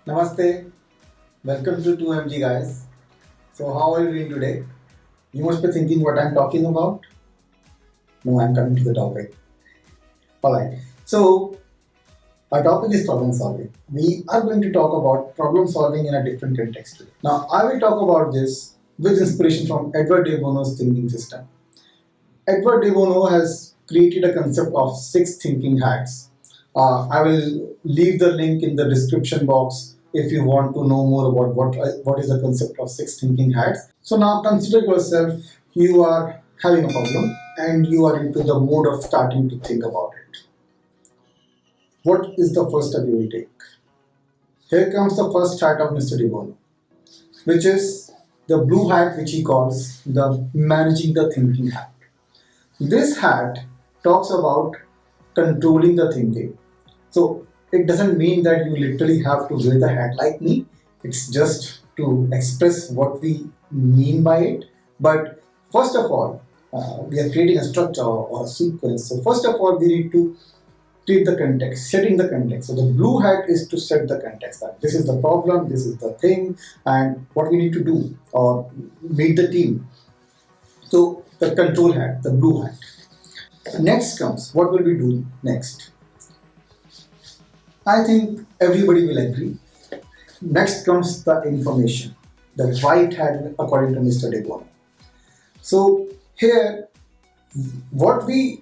Namaste, welcome to 2MG guys. So, how are you doing today? You must be thinking what I'm talking about. No, I'm coming to the topic. Alright, so our topic is problem solving. We are going to talk about problem solving in a different context today. Now, I will talk about this with inspiration from Edward de Bono's thinking system. Edward de Bono has created a concept of 6 thinking hacks. I will leave the link in the description box if you want to know more about what is the concept of 6 thinking hacks. So now consider yourself, you are having a problem and you are into the mode of starting to think about it. What is the first step you will take? Here comes the first hack of Mr. De Bono, which is the blue hack, which he calls the managing the thinking hack. This hat talks about controlling the thinking. So it doesn't mean that you literally have to wear the hat like me. It's just to express what we mean by it. But first of all, we are creating a structure or a sequence. So first of all, we need to create the context, setting the context. So the blue hat is to set the context. That this is the problem, this is the thing, and what we need to do or meet the team. So the control hat, the blue hat. Next comes, what will we do next? I think everybody will agree. Next comes the information, the white hat according to Mr. De Bono. So here, what we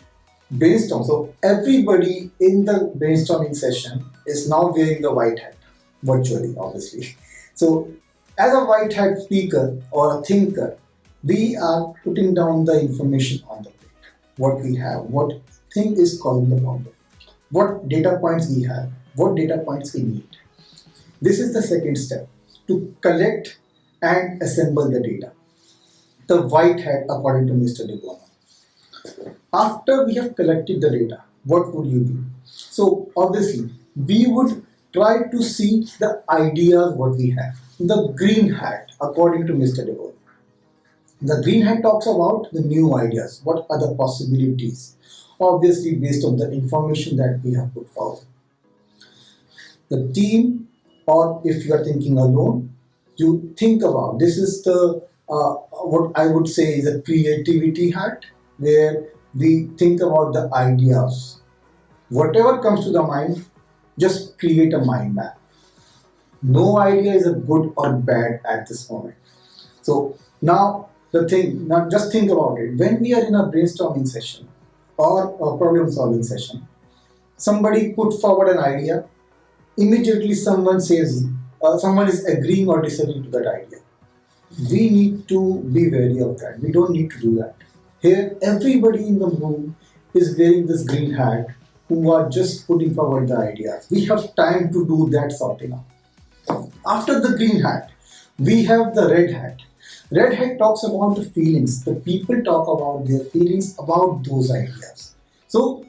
brainstorm, so everybody in the brainstorming session is now wearing the white hat, virtually, obviously. So as a white hat speaker or a thinker, we are putting down the information on the plate. What we have, what thing is causing the problem, what data points we have, what data points we need. This is the second step, to collect and assemble the data. The white hat according to Mr. De Bono. After we have collected the data, what would you do? So obviously, we would try to see the ideas what we have. The green hat according to Mr. De Bono. The green hat talks about the new ideas. What are the possibilities? Obviously, based on the information that we have put forward. The team, or if you are thinking alone, you think about this is the what I would say is a creativity hat, where we think about the ideas. Whatever comes to the mind, just create a mind map. No idea is a good or bad at this moment. So now now just think about it. When we are in a brainstorming session or a problem solving session, somebody put forward an idea, immediately someone says, someone is agreeing or disagreeing to that idea. We need to be wary of that. We don't need to do that. Here, everybody in the room is wearing this green hat who are just putting forward the ideas. We have time to do that sorting out. After the green hat, we have the red hat. Red hat talks about the feelings. The people talk about their feelings about those ideas. So,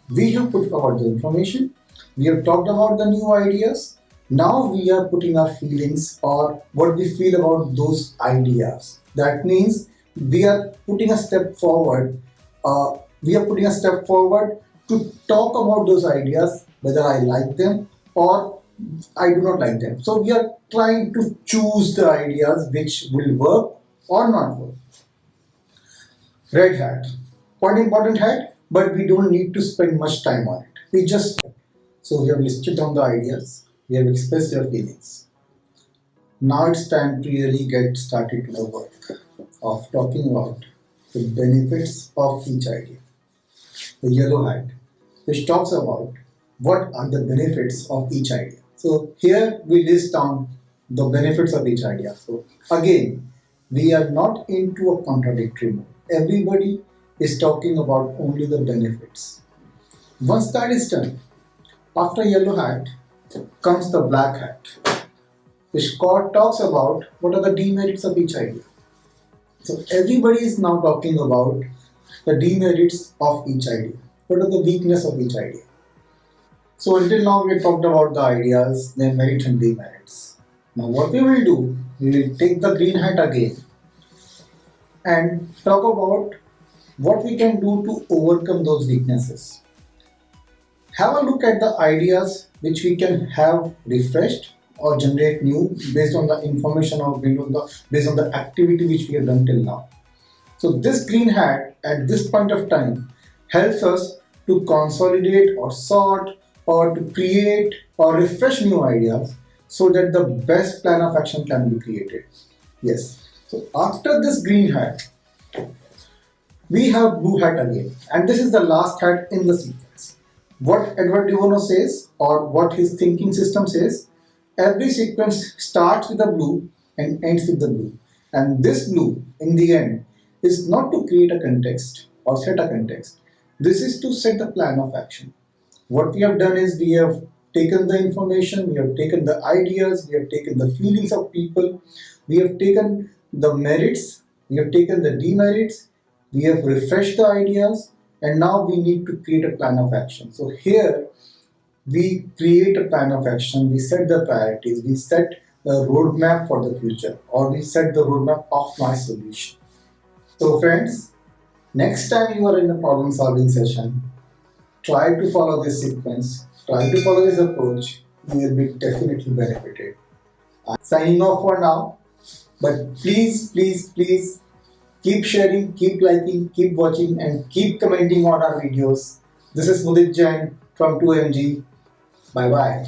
we have put forward the information. We have talked about the new ideas. Now we are putting our feelings or what we feel about those ideas. That means we are putting a step forward. To talk about those ideas, whether I like them or I do not like them. So we are trying to choose the ideas which will work or not work. Red hat, quite important hat, but we don't need to spend much time on it. So we have listed down the ideas, we have expressed your feelings. Now it's time to really get started to the work of talking about the benefits of each idea. The yellow hat, which talks about what are the benefits of each idea. So here we list down the benefits of each idea. So again, we are not into a contradictory mode. Everybody is talking about only the benefits. Once that is done, after yellow hat comes the black hat, which talks about what are the demerits of each idea. So everybody is now talking about the demerits of each idea. What are the weakness of each idea? So until now we talked about the ideas, their merits and demerits. Now what we will do, we will take the green hat again and talk about what we can do to overcome those weaknesses. Have a look at the ideas which we can have refreshed or generate new based on the information or based on the activity which we have done till now. So this green hat at this point of time helps us to consolidate or sort or to create or refresh new ideas so that the best plan of action can be created. Yes. So after this green hat, we have blue hat again, and this is the last hat in the sequence. What Edward de Bono says, or what his thinking system says, every sequence starts with the blue and ends with the blue. And this blue, in the end, is not to create a context or set a context. This is to set the plan of action. What we have done is we have taken the information, we have taken the ideas, we have taken the feelings of people, we have taken the merits, we have taken the demerits, we have refreshed the ideas, and now we need to create a plan of action. So here we create a plan of action, we set the priorities, we set the roadmap for the future, or we set the roadmap of my solution. So friends, next time you are in a problem solving session, try to follow this sequence, try to follow this approach, you will be definitely benefited. I'm signing off for now, but please keep sharing, keep liking, keep watching, and keep commenting on our videos. This is Mudit Jain from 2MG. Bye bye.